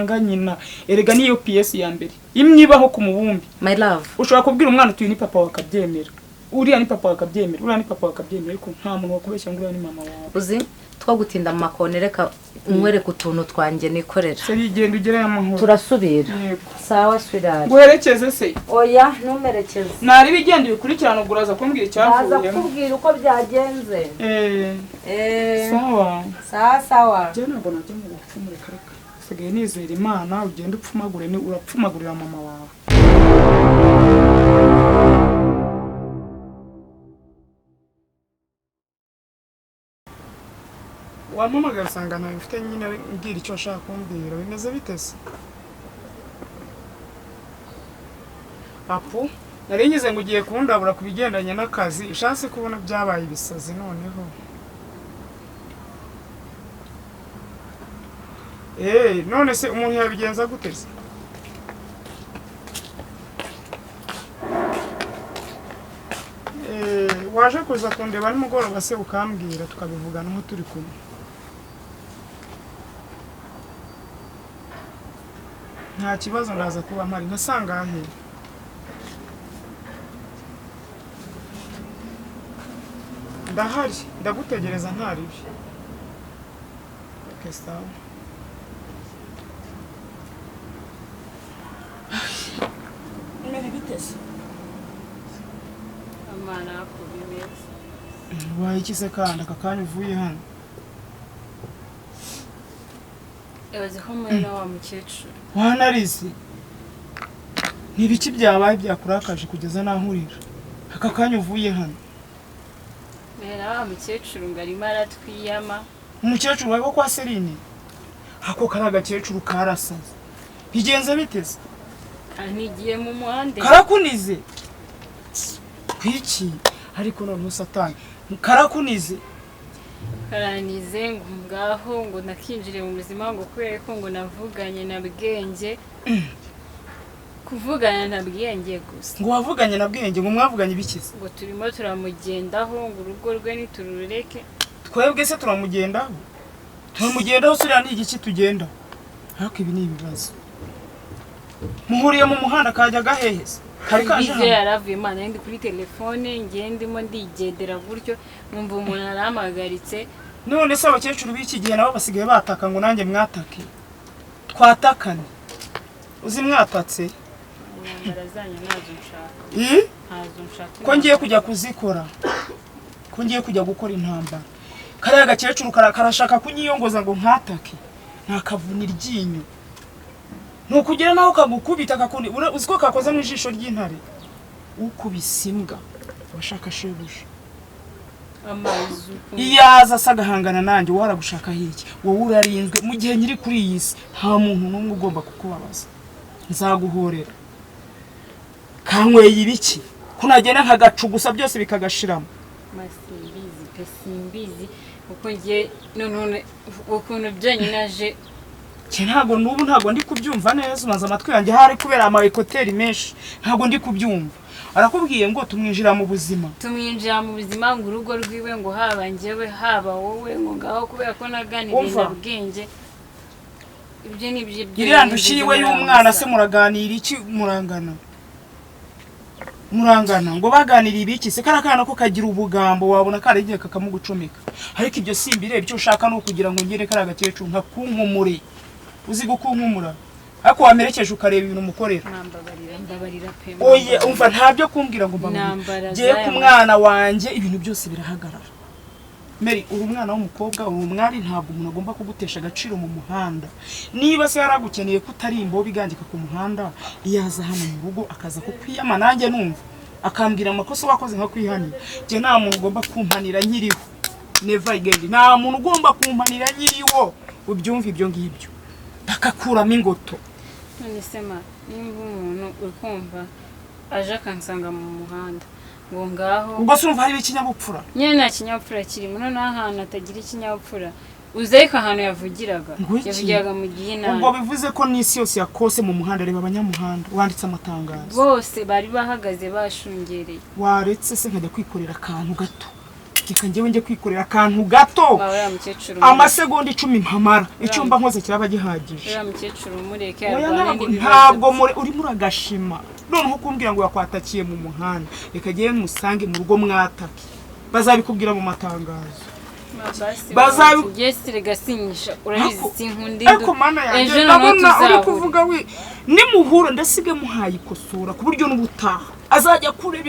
nyina erega niyo PS ya mbere imyibaho ku mubumbi. My love, ushobora kubwira umwana uti ni papa wakabyemera, uriya ni papa wakabyemera, uriya ni papa wakabyemera, ariko nta muntu wakubeshya ngo uriya ni mama wawe. uzi twagutinda mu makone reka umwereka utuntu twanjye nikorera. Seri igenda ugere y'amahoro. Turasubira. Sawa sweetheart. Guherekeze se? Oya ntumerekeze. Nari bigenda bikurikirana uguraza kumbwira icyavuye. Baza kubwira uko byagenze. Sawa. Sawa. Je ntabwo najya mu gupfumureka reka. Sigaye nizera Imana ugenda upfumagure ni urapfumagurira mama wawe. Wampamagara usanga nawe mfite nyine ngira icyo ashaka kumbwira bimeze bitese. Apu nari ngize ngo ugiye kundabura kubigendanye n'akazi ishatse kubona byabaye ibisazi noneho. None se umuntu yabigenza guteze? Waje kuza kundeba nimugoroba se ukambwira tukabivugana nko turi kumwe. Nta kibazo ndaza kuba mpari nkasanga ahe. Ndahari ndagutegereza ntari bi. Okay, sawa. Meri bitese. Amana kubimeza. Waye kise kandi akakanya uvuye hano. Ebaze ko mwene wa mukecuru. Wanarize. Nibiki byabaye byakurakaje kugeza nahurira. Akakanya uvuye hano. Mwene wa mukecuru ngarimo aratwiyama. Umukecuru wawe kwa Serine. Hako karaga cecuru karasaze. Bigenze biteze. Anigiye mu muhanda. Karakunize. Kwiki ariko none Satani. Karakunize. Karanize ngo ngaho ngo nakinjire mu buzima ngo kubera ko ngo navuganye na bwenge. Kuvugana na bwenge gusa. Ngo wavuganye na bwenge ngo mwavuganye bikize. Ngo turimo turamugendaho ngo urugo rwe niturureke. Twebwe se turamugendaho. Turamugendaho sura ni igiki tugenda. Ariko ibi ni ibibazo. Muhuriye mu muhanda kajya gahehese. Kari kaje hano. Yaravuye Imana ndi kuri telefone ngendimo ndigendera gutyo numva umuntu aramagaritse. None se abakecuru b'iki gihe nabo basigaye bataka ngo nanjye mwatake. Twatakane. Uzi mwatatse? Barazanya nazo nshaka. Nazo nshaka. Ko ngiye kujya kuzikora. Ko ngiye kujya gukora intambara. Kare agakecuru karashaka kunyiyongoza ngo nkatake. Ntakavunira iryinyo. Nukugera naho kagukubita kakundi uziko kakoze mu ijisho ry'intare. Ukubisimbwa washaka shebuja. Amazu. Iyaza sagahangana nanjye waragushaka hiki. Wowe urarinzwe mu gihe nyiri kuri iyi si nta muntu n'umwe ugomba kukubabaza. Nzaguhorera. Kanyweye ibiki? Kunagena nkagacu gusa byose bikagashiramo. Masimbizi pesimbizi uko ngiye none ukuntu byanye naje ntago nubu ntago ndi kubyumva neza umaze amatwi yanjye hari kubera ama ekoteri menshi ntago ndi kubyumva. Arakubwiye ngo tumwinjira mu buzima. Tumwinjira mu buzima ngo urugo rwiwe ngo haba njyewe haba wowe ngo ngaho kubera ko naganiriye na bwenge. Ibyo ni byo irandushiwe y'umwana se muraganira iki murangana. Murangana ngo baganira ibiki se karakana ko kagira ubugambo wabona karagiye kakamugucomeka. Ariko ibyo simbire byo ushaka no kugira ngo ngere karaga cyecu nka kunkumure. Uzi gukunkumura ako wamerekeje ukareba ibintu mukorera. Mbabarira pe. Oye umva ntabyo kumbwira ngo mbabarira. Je ku mwana wanje ibintu byose birahagarara. Meri uri umwana w'umukobwa uri umwari ntabwo umuntu agomba kugutesha agaciro mu muhanda. Niba se yaragukeneye kutarimbo bigangika ku muhanda iyaza hano mu rugo akaza kukwiyama nanjye numva akambwira amakosa wakoze nka kwihani. Je nta muntu ugomba kumpanira nyiriho. Never again. Nta muntu ugomba kumpanira nyiriho. Ubyumva ibyo ngibyo. Bakakuramo ingoto. None sema nimba umuntu ukumva aje akansanga mu muhanda ngo ngaho ubwo sumva hari ikinyabupfura. Nyene nta kinyabupfura kirimo none ahantu atagira ikinyabupfura. Uzayiko ahantu yavugiraga mu gihe nawe. Ubwo bivuze ko n'isi yose yakose mu muhanda reba abanyamuhanda wanditse amatangazo. Bose bari bahagaze bashungereye. Waretse se nkajya kwikorera akantu gato. reka njyewe njye kwikorera akantu gato amasegonda 10 mpamara icyumba nkoze kiraba gihagije ntabwo uri muragashima none kumbwira ngo yakwatakiye mu muhanda reka giye musange mu rugo mwatake bazabikubwira mu matangazo bazabigestire gasinyisha urabizi inkundi ejo nabona uri kuvuga we nimuhura ndasige muhaye ikosora ku buryo n'ubutaha azajya kureba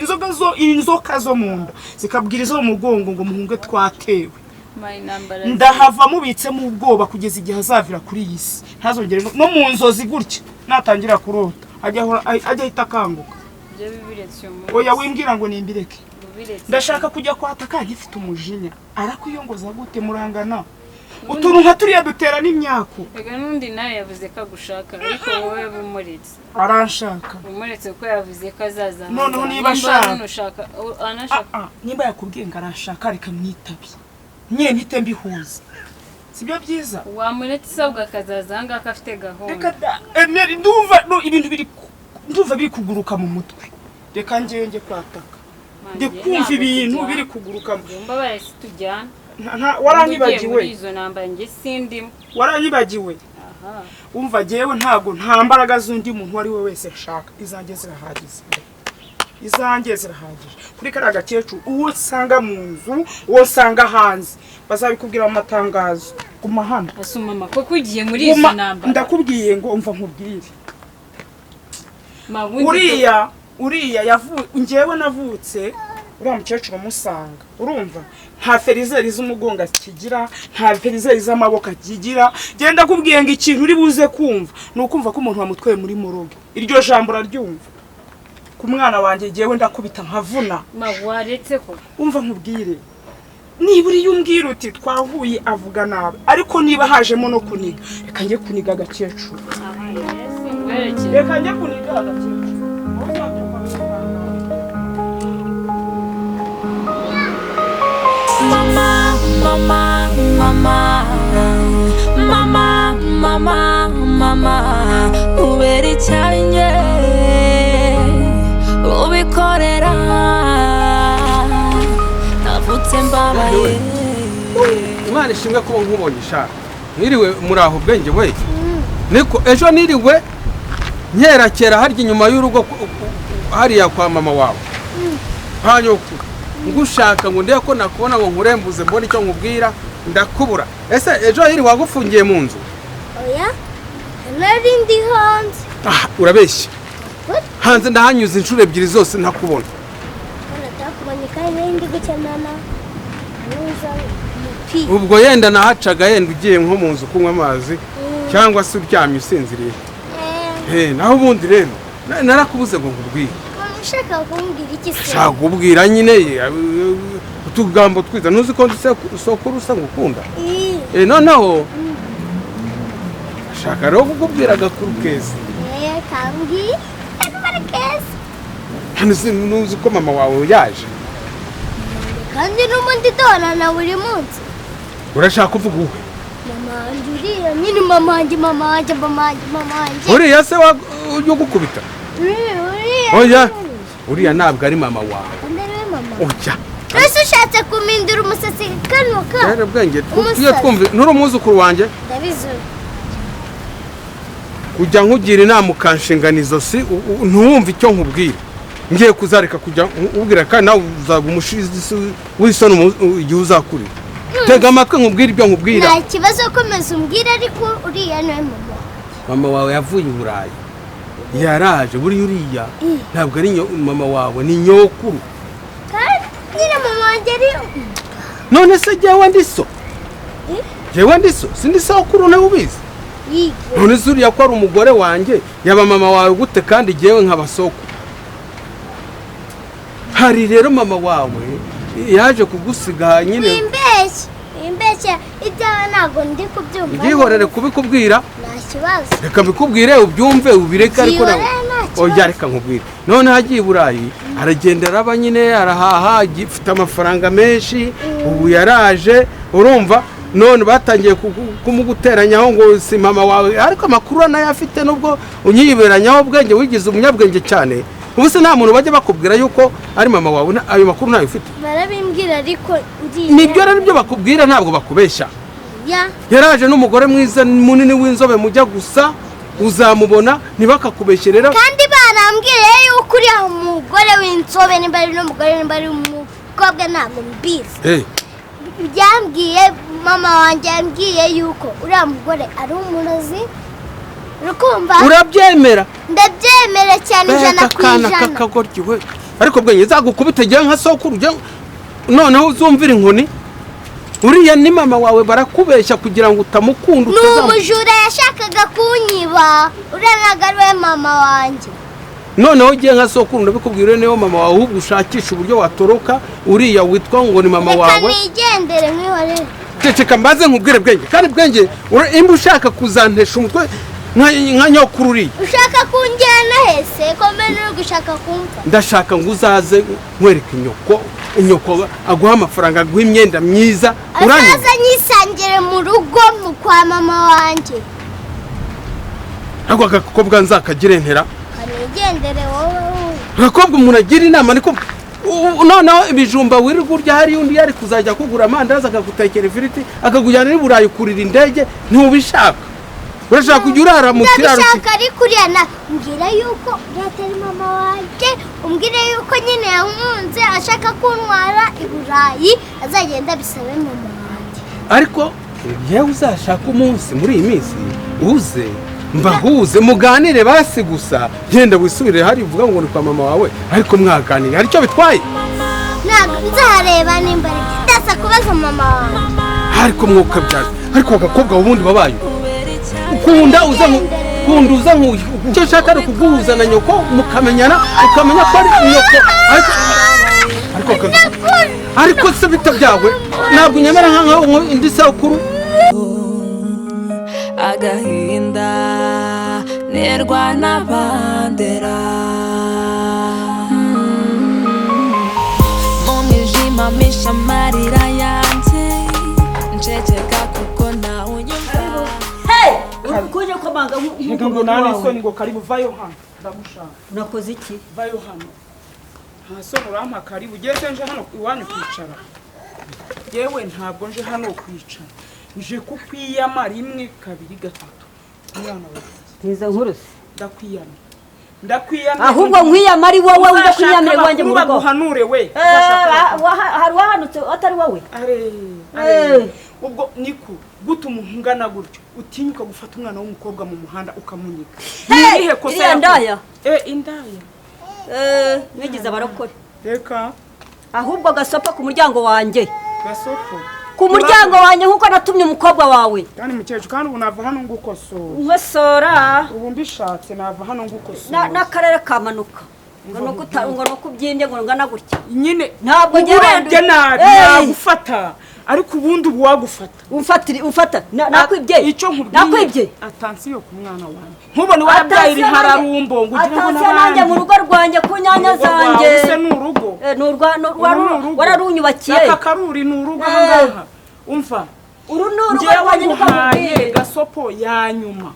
inzoka zo munda zikabwira izo mu mugongo ngo muhunge twatewe ndahava mubitse mu ubwoba kugeza igihe azavira kuri iyi si ntazongere no mu nzozi gutya natangira kurota ajya itakanguka oya wimbwira ngo nimbireke ndashaka kujya kwataka gifite umujinya arakuyongoza gute murangana utuntu nka turiya dutera n'imyako ega nundi nawe yavuze ko agushaka ariko wowe bumuretse aranshaka bumuretse ko yavuze ko azazana noneho niba ashaka nimba yakubwiye ngo arashaka reka mwitabye nye mpite mbihuza sibyo byiza wamuretse sabwa kazazanga afite gahunda reka Emeri ibintu biri kuguruka mu mutwe reka njye kwataka ndikumva ibintu biri kuguruka mbabaye tujyana waranyibagiwe izo namba nge sindimo waranyibagiwe umva jewe ntago nta mbaraga z'undi muntu ari we wese shaka izange zirahagije kuri kara gakecuru uwo sanga mu nzu uwo sanga hanze bazabikubwira mu matangazo guma hano asumama ko kugiye muri izo namba ndakubwiye ngo umva nkubwire uriya njyewe navutse uriya mukecuru musanga urumva nta ferizeri z'umugongo kigira nta ferizeri z'amaboko kigira genda kubwiye ngo ikintu uri buze kumva nukumva ko umuntu wamutwaye muri moroge iryo jambo raryumva ku mwana wanjye jewe ndakubita nkavuna waretse ko umva nkubwire niba uri yumbwira uti twahuye avuga nabi ariko niba hajemo no kuniga reka njye kuniga agakecuru reka njye kuniga agakecuru Mama, mama, mama, mama, mama, mama, uberi cyanye, ubikorera, navutse mbabaye. Imana ishimwe kuba nkubonye shaka. Niriwe muri aho bwenge we. Niko ejo niriwe nkerakera harya inyuma y'urugo hariya kwa mama wawe. Hanyoku ngushaka ngo ndiye ko nakubona ngo nkurembuze mbone icyo nkubwira ndakubura. Ese ejo hiri wagufungiye mu nzu? Oya. Nari ndi hanze. Urabeshya. Hanze ndahanyuze inshuro ebyiri zose ntakubona. Natakubonye kandi ndi gukenana. Ubwo yenda nahacaga yenda ugiye nko mu nzu kunywa amazi cyangwa se uryamye usinziriye. Naho ubundi rero narakubuze ngo nkubwire. Ushaka kumbwira iki se? Shaka kubwira nyine utugambo twiza ntuzi ko sokuru usa ngukunda. Noneho shaka rero kukubwira agakuru keza. Kangi akubara keza. Ntuzi ko mama wawe yaje. Kandi n'umundi dorana buri munsi. Urashaka kuvuga uwe? Mama uriya nyine mama wanjye. Uriya se ujye gukubita? Oya. Uriya ntabwo ari mama wawe. Oya. Ese ushatse kumindura umusatsi kanuka? Rero bwenge iyo twumve nturi umwuzukuru wanjye? Ndabizi. Ujya nkugira inama ukanshinganizo si ntuwumve icyo nkubwira. Ngiye kuzareka kujya ubwira kandi nawe uzaba umushizi w'isoni igihe uzakurira. Tega amatwi nkubwira ibyo nkubwira. Nta kibazo komeza umbwira ariko uriya niwe mama. Mama wawe yavuye i Burayi. Yaraje buri uriya ntabwo ari mama wawe ni nyokuru. Kandi nyine mama wanjye ari None se jewe ndiso? Jewe ndiso sindi sokuru nawe ubizi. None zuriya ko ari umugore wanjye yaba mama wawe gute kandi jewe nk'abasoko. Hari rero mama wawe yaje kugusiga nyine. Imbeshya ijya nago ndi kubyumva. Ngihorere kubikubwira. Nta kibazo. Reka bikubwire ubyumve ubireka ariko nawe. Oya reka nkubwire. None hagiye Burayi aragenda araba nyine arahaha agifite amafaranga menshi ubu yaraje urumva none batangiye kumuguteranyaho ngo si mama wawe ariko amakuru nayo afite nubwo unyiberanyaho ubwenge wigize umunyabwenge cyane. Ubuse nta muntu bajya bakubwira yuko ari mama wawe ayo makuru nayo ufite. Barabimbwira barambwira ariko nibyo rero ibyo bakubwira ntabwo bakubeshya yaraje n'umugore mwiza munini w'inzobe mujya gusa uzamubona ntibakakubeshye rero kandi barambwira yuko uri umugore w'inzobe nimba ari n'umugore nimba ari umukobwa ntabwo mbizi byambwiye mama wanjye yambwiye yuko uriya mugore ari umurozi urukumva urabyemera ndabyemera cyane ijana ku ijana kakagoryiwe ariko bwenye zagukubita jya nka sokuru jya noneho uzumvira inkoni uriya ni mama wawe barakubeshya kugira ngo utamukunda n'umujura yashakaga kunyiba uriya ntabwo ari we mama wanjye noneho ugiye nka sokuru ndabikubwira niyo mama wawe ahubwo ushakisha uburyo watoroka uriya witwa ngo ni mama wawe reka nigendere mwihorere ceceka mbaze nkubwire bwenge kandi bwenge imba ushaka kuzantesha umutwe nka nyokuru uriya ushaka kunjyana hese ko mbere uri gushaka kumva ndashaka ngo uzaze nkwereke inyoko aguha amafaranga aguha imyenda myiza azaza nyisangire mu rugo kwa mama wanjye ariko agakobwa nzakagire ntera kanigendere wowe agakobwa umuntu agira inama niko noneho ibijumba wirirwa urya hari undi yari kuzajya kugura amandazi akagutekera ifiriti akakujyana n'i Burayi kurira indege ntubishaka urashaka kujya urara mu kiraro ndabishaka ariko uriya mbwira yuko atari mama wanjye umbwire yuko nyine yankunze ashaka kuntwara i Burayi azagenda bisabe mama wanjye ariko yewe uzashaka umunsi muri iyi minsi uze mbahuze muganire basi gusa genda wisubire hari uvuga ngo ni kwa mama wawe ariko mwaganire hari icyo bitwaye ntabwo nzahareba nimba ndasa kubaza mama wawe ariko mwuka byari ariko agakobwa ubundi babaye ukunda uza nk'uyu icyo ushaka ari ukuguhuza na nyoko mukamenyana ukamenya ko ari nyoko ariko se bita byawe ntabwo unyemera nkaho indi sakuru agahinda nerwa n'abandera mu mwijima misha amarira yanjye nceceka kuko nawe unyumva kuje komanga ngo nani soni ngo karibu vayo hano ndagushaka nakoze iki vayo hano nta soni urampa karibu ugeze nje hano iwanyu kwicara yewe ntabwo nje hano kwicara nje kukwiyama rimwe kabiri gatatu mwana wawe ntiza nkurusi ndakwiyama ahubwo nkwiyama ari wowe uje kwiyamire wanjye mu rugo baguhanure we hari wahanutse atari wowe ubwo niko guta umuntu ungana gutyo utinyuka gufata umwana w'umukobwa mu muhanda ukamunika nihe kosa indaya indaya mwigize abarokore reka ahubwo gasopa ku muryango wanjye gasopo ku muryango wanjye nkuko natumye umukobwa wawe kandi mukecuru kandi ubu nava hano ngukosora nkosora ubu mbishatse nava hano ngukosora n'akarere kamanuka ngo no kubyimbye ngo ngana gutya nyine ntabwo urebye nabi nagufata ariko ubundi ubu wagufata umfata nakwibye icyo nkubwiye nakwibye atansiyo ku mwana wanjye nkubone warabyaye iri hararumbo ngo ugire ngo atansiyo nanjye mu rugo rwanjye ku nyanya zanjye use ni urugo wararunyubakiye aka karuri ni urugo ahangaha umva uru ni urugo rwanjye niko gasopo ya nyuma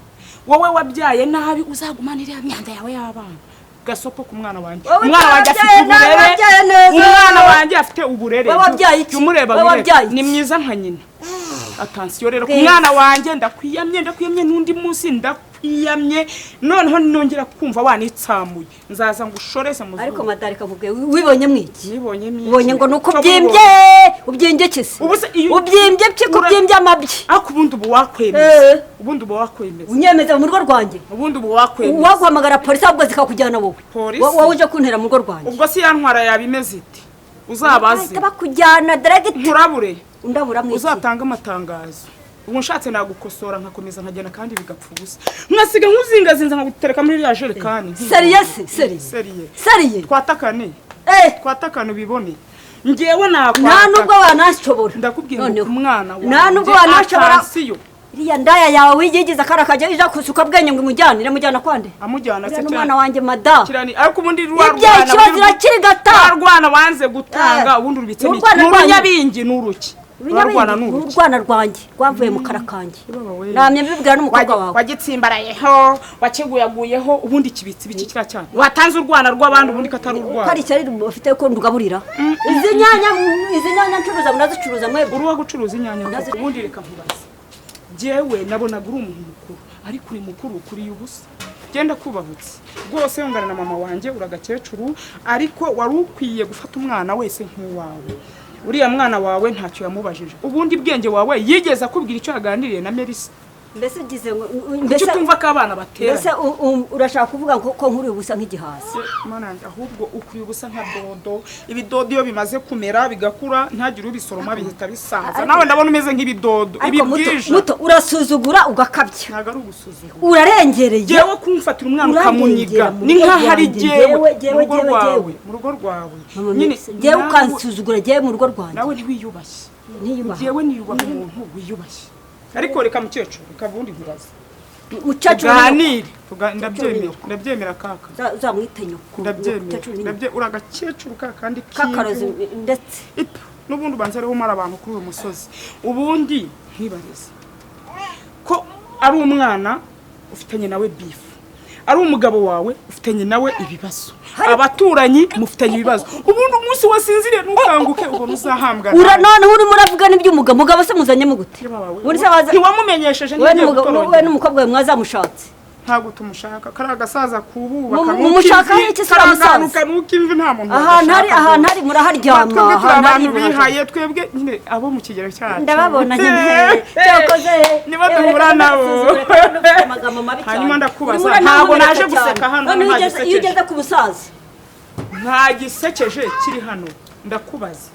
wowe wabyaye nabi uzagumanira imyanda yawe y'abana gasopo ku mwana wanjye umwana wanjye afite uburere umwana wanjye afite uburere umureba ni mwiza nka nyina atansiyo rero ku mwana wanjye ndakwiyamye n'undi munsi ndakwiyamye noneho nongera kumva wanitsamuye nzaza ngushoreze mu ariko madarika mubwe wibonye mwiki nibonye ngo nuko ubyimbye kisi ubyimbye piki ubyimbye amabyi ako ubundi ubu wakwemeza unyemeza mu rugo rwanjye ubundi ubu wakwemeza waguhamagara polisi ahubwo zikakujyana wowe uje kuntera mu rugo rwanjye ubwo si yantwara yabimeze iti uzabaze bakujyana direct nturabure undabura mwiki uzatanga amatangazo ubu nshatse nagukosora nkakomeza nkagena kandi bigapfa ubusa nkasiga nkuzingazinza nkagutereka muri ya jerekani seriye twatakane ubibone ngewe nta nubwo wanashobora ndakubwira ngo umwana wawe nta nubwo wanashobora iriya ndaya yawe wigigiza akara kajya ija kusuka bwenge ngo mujyana kwande amujyana se umwana wanjye mada ariko ubundi ibyaye ikibazo irakiri gata rwana wanze gutanga ubundi urubitse n'urunyabingi n'uruki urwana rwanjye rwavuye mu karakanje namye mbibwira n'umukobwa wawe wagitsimbarayeho wakiguyaguyeho ubundi kibitsi biki kira cyane watanze urwana rw'abandi ubundi katari urwana kari cyari bafite ko ndugaburira izi nyanya ncuruza munazicuruza mwebwe uruwa gucuruza inyanya ubundi reka nkubaze jewe nabonaga uri umuntu mukuru ariko uri mukuru kuri ubusa genda kubahutse rwose yongana na mama wanjye uragakecuru ariko wari ukwiye gufata umwana wese nk'uwawe uriya mwana wawe ntacyo yamubajije ubundi bwenge wawe yigeze akubwira icyo yaganiriye na Melissa mbese ugize mbese tumva ko abana batera mbese urashaka kuvuga ko nkuri ubusa nk'igihasi mana ahubwo ukuri ubusa nka dodo ibidodo iyo bimaze kumera bigakura ntagire ubisoroma bihita bisaza nawe ndabona umeze nk'ibidodo ibibwije muto urasuzugura ugakabya ntago ari ugusuzugura urarengereye jewe kumfatira umwana ukamunyiga ni nkaho ari jewe mu rugo rwawe nyine jewe ukansuzugura jewe mu rugo rwanjye nawe ntiwiyubashye jewe niyubaha umuntu wiyubashye ariko reka mukecuru kavundi nkubaza mukecuru ganire ndabyemera kaka uzamwite nyoko ndabyemera uragakecuru kandi kakarozi ndetse n'ubundi banzere ho mara abantu kuri uyu musozi ubundi ntibarize ko ari umwana ufitanye nawe beef ari umugabo wawe ufitanye nawe ibibazo abaturanyi mufitanye ibibazo ubundi umunsi wasinziriye nukanguke ubona uzahambwa none uri muravuga n'iby'umugabo se muzanye mu gute ntiwamumenyesheje we n'umukobwa we mwazamushatse ntago tumushaka kari agasaza kububaka mumushaka iki se musaza n'ukimvi nta muntu ahantu hari muraharyama abantu bihaye twebwe nyine abo mu kigero cyacu ndababona nyine cyakoze niba duhura nabo hanyuma ndakubaza ntabwo naje guseka hano iyo ugeze ku busaza nta gisekeje kiri hano ndakubaza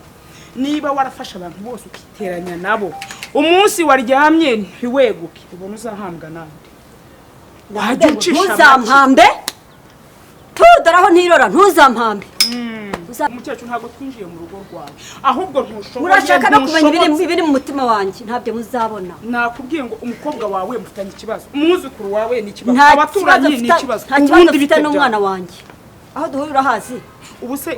niba warafasha abantu bose ukiteranya nabo umunsi waryamye ntiweguke ubona uzahambwa nande ntuzampambe tudaraho ntirora ntuzampambe umukecuru ntabwo twinjiye mu rugo rwawe ahubwo ntushoboye urashaka no kumenya ibiri mu mutima wanjye ntabyo muzabona nakubwiye ngo umukobwa wawe mufitanye ikibazo umwuzukuru wawe ni ikibazo abaturanyi ni ikibazo nta kibazo ufite n'umwana wanjye aho duhuye urahazi ubuse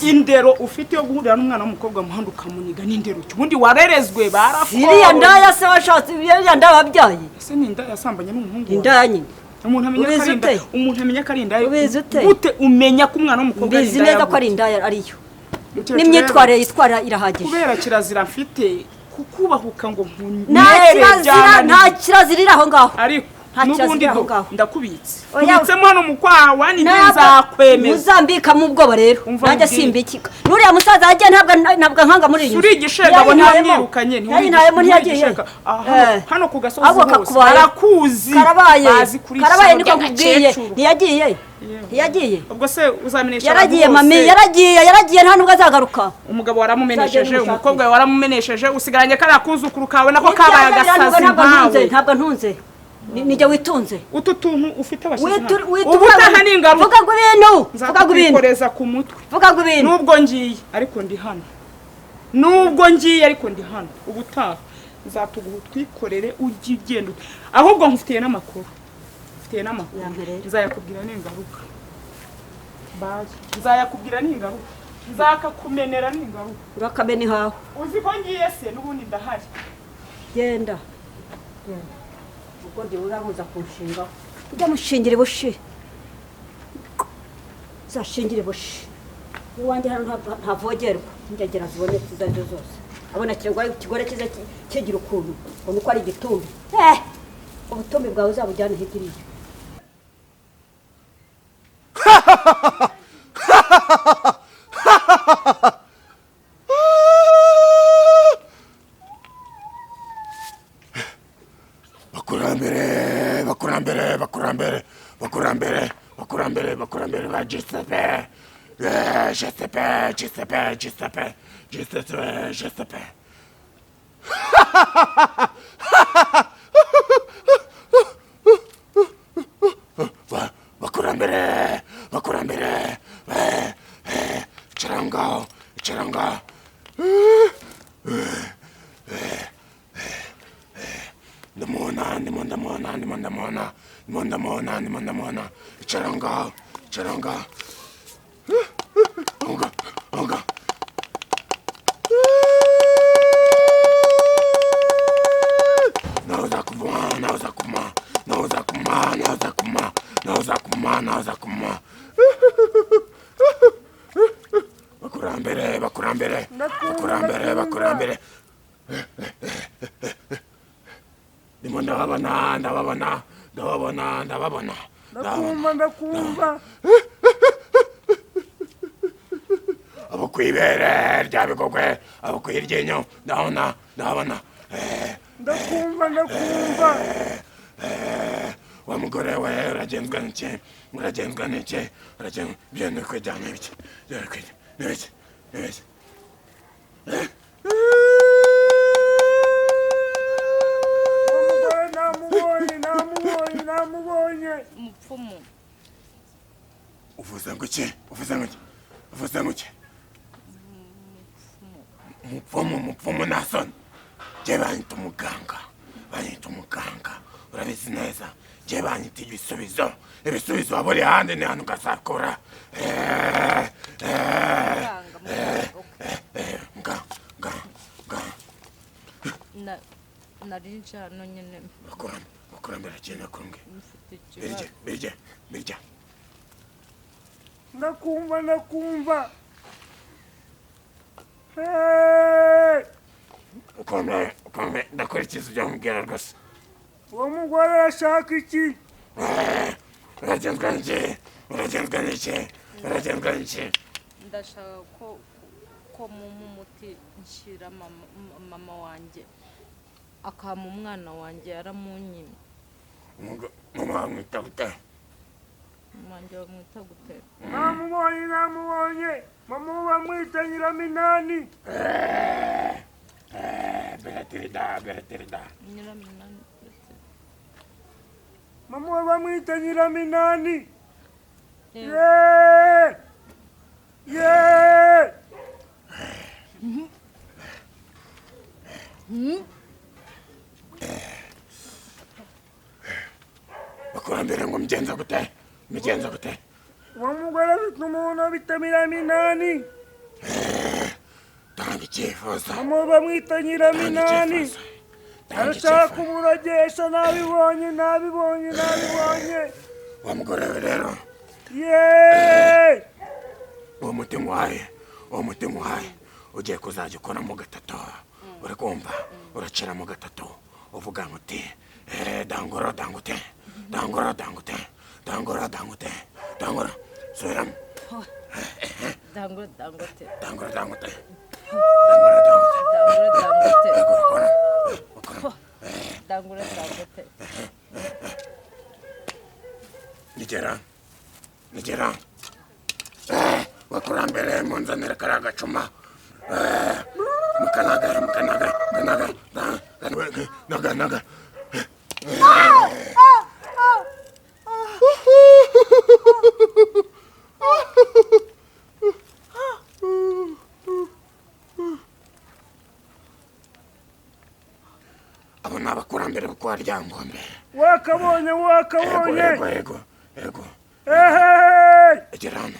indero ufite yo guhurira n'umwana w'umukobwa muhanda ukamuniga n'indero ubundi warerezwe barafo iriya ndaya se washatse iriya ndaya wabyaye ese ni indaya yasambanye n'umuhungu indaya nyine umuntu amenya ko ari indaya gute umenya ko umwana w'umukobwa ari indaya bizi neza ko ari indaya ariyo n'imyitwarire yitwara irahagije kubera kirazira mfite kukubahuka ngo nta kirazira iri aho ngaho ariko n'ubundi ndakubitse ubitsemo hano mu kwawa nzakwemeza uzambika mu ubwoba rero nanjye simbikika n'uriya musaza yagiye ntabwo nkanga muri iyi uri igishega abo ntamwirukanye ntiyagiye hano ku gasozi hose arakuzi karabaye niko nkubwiye ntiyagiye ubwo se uzamenyesha yaragiye mami yaragiye nta nubwo azagaruka umugabo waramumenesheje umukobwa we waramumenesheje usigaranye kariya kuzukuru kawe nako kabaye agasazi ntabwo ntunze nijye witunze utu tuntu ufite abashyize ubutaha ni ingaruka vuga ibintu nzakwikoreza ku mutwe vuga ibintu nubwo ngiye ariko ndi hano ubutaha nzatuguha twikorere ujye ugenda ahubwo nkufitiye n'amakuru nzayakubwira n'ingaruka nzakakumenera n'ingaruka urakamena ihawe uzi ko ngiye se n'ubundi ndahari genda ubwo ndi urabuza kunshingaho ujya mushingire bushi uzashingire bushi iwanjye hano ntavogerwa ingegera zibonetse izo arizo zose abona ikigore cyiza kigira ukuntu ubona uko ari igitumbi ubutumbi bwawe uzabujyane hirya iriya bakurambere ba Giuseppe bakurambere charanga ndamona charanga onga naza kuma bakurambere ndimo ndababona ndakumva abo kwibere rya bigogwe abo kwiryenyo ndabona ndakumva wa mugore we uragenzwa n'iki byane kwijyana ibiki namubonye umupfumu uvuze ngo iki umupfumu nasoni je banyita umuganga urabizi neza je banyita ibisubizo waburi handi ni hano ukazakura narinje hano nyine bakurambere cyane kurunge birya ndakumva ukomeye ndakurikiza ibyo mubwira rwose uwo mugore arashaka iki uragenzwa n'iki ndashaka ko muma umuti nshyira mama wanjye akama umwana wanjye yaramunyimye mama wamwita gute wanjye bamwita gute namubonye mama bamwita Nyiraminani beraterida Nyiraminani mama bamwita Nyiraminani bakurambere ngo migenza gute uwo mugore afite umuntu bita Nyiraminani tanga icyifuzo mama bamwita Nyiraminani arashaka umuragesha nabibonye wa mugore we rero uwo mutima uhaye ugiye kuzajya ukoramo gatatu uri kumva uraciramo gatatu uvuga muti dangora subiramo dangote nigera bakurambere munzanire kariya gacuma mukanaga abo ni abakurambere bo kwa Ryangombe wakabonye yego egera hano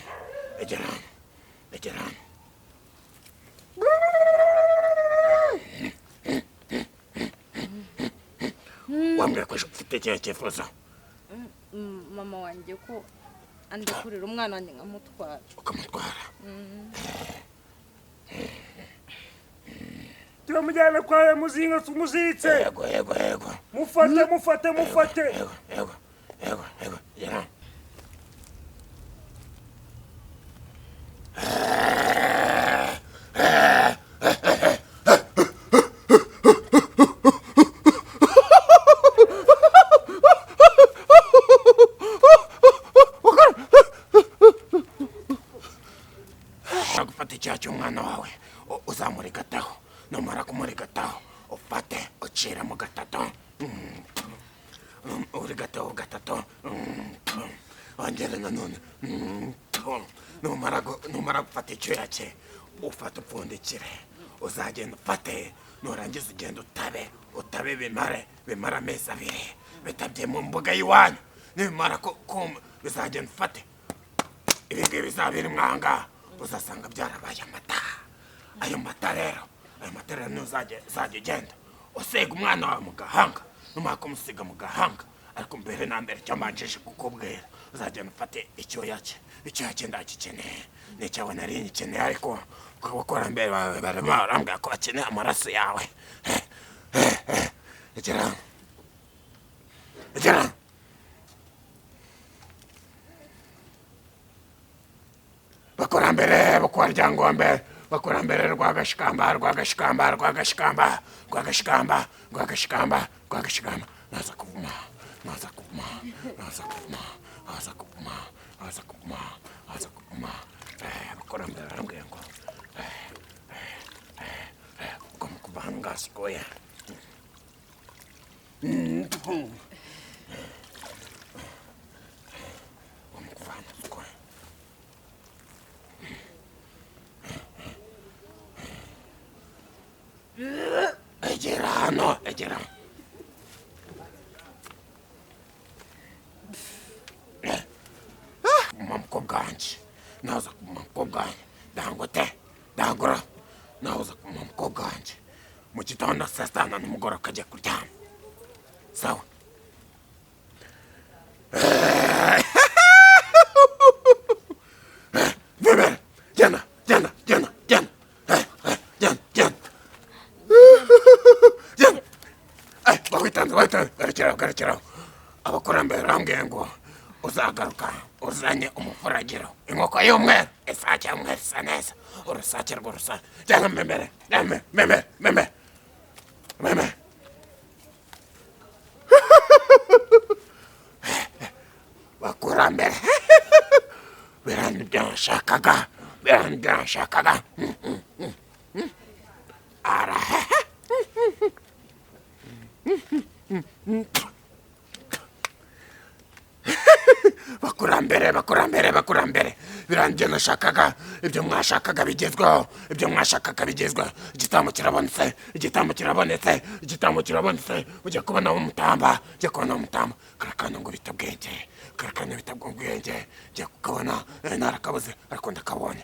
wambwira ko ufite ikihe cyifuzo mama wanjye ko andekurira umwana wanjye ukamutwara turamujyana kwa muzinga tumuziritse yego mufate yego gufata icyaha cy'umwana wawe uzamurigataho numara kumurigataho ufate ucira mu gatatu urigataho gatatu wongere nanone numara gufata icyuya cye ufate upfundikire uzagenda ufate nurangiza ugenda utabe bimara amezi 2 bitabye mu mbuga y'iwanyu nibimara kuma bizagenda ufate ibingibi bizabira mwanga uzasanga byarabaye amata ayo mata rero ntuzajya ugenda usiga umwana wawe mu gahanga numara kumusiga mu gahanga ariko mbere na mbere cyo mbanjije kukubwira uzagenda ufate icyoya cye icyoya cye ndagikeneye n'icyawe nari ngikeneye ariko abakurambere bawe barimo barambwira ko bakeneye amaraso yawe egera bakurambere bakwa ryangombe bakurambere rwagashikamba naza kuvuma bakurambere barambwira ngo kumukuvanga sikoya egera mukobwa wanjye naza mukobwa wanjye dangura naza mukobwa wanjye mu gitondo saa sita n'umugoroba ukajya kuryama sawa genda garekeraho abakurambere barambwiye ngo uzagaruka uzanye umufuragiro inkoko y'umweru isake y'umweru isa neza urusake rw'urusake cyangwa meme bakurambere birani byashakaga bakurambere birangiye nashakaga ibyo mwashakaga bigezweho igitambo kirabonetse ujya kubona umutamba karakanya ngo bitabwenge jya kukabona narakabuze ariko ndakabonye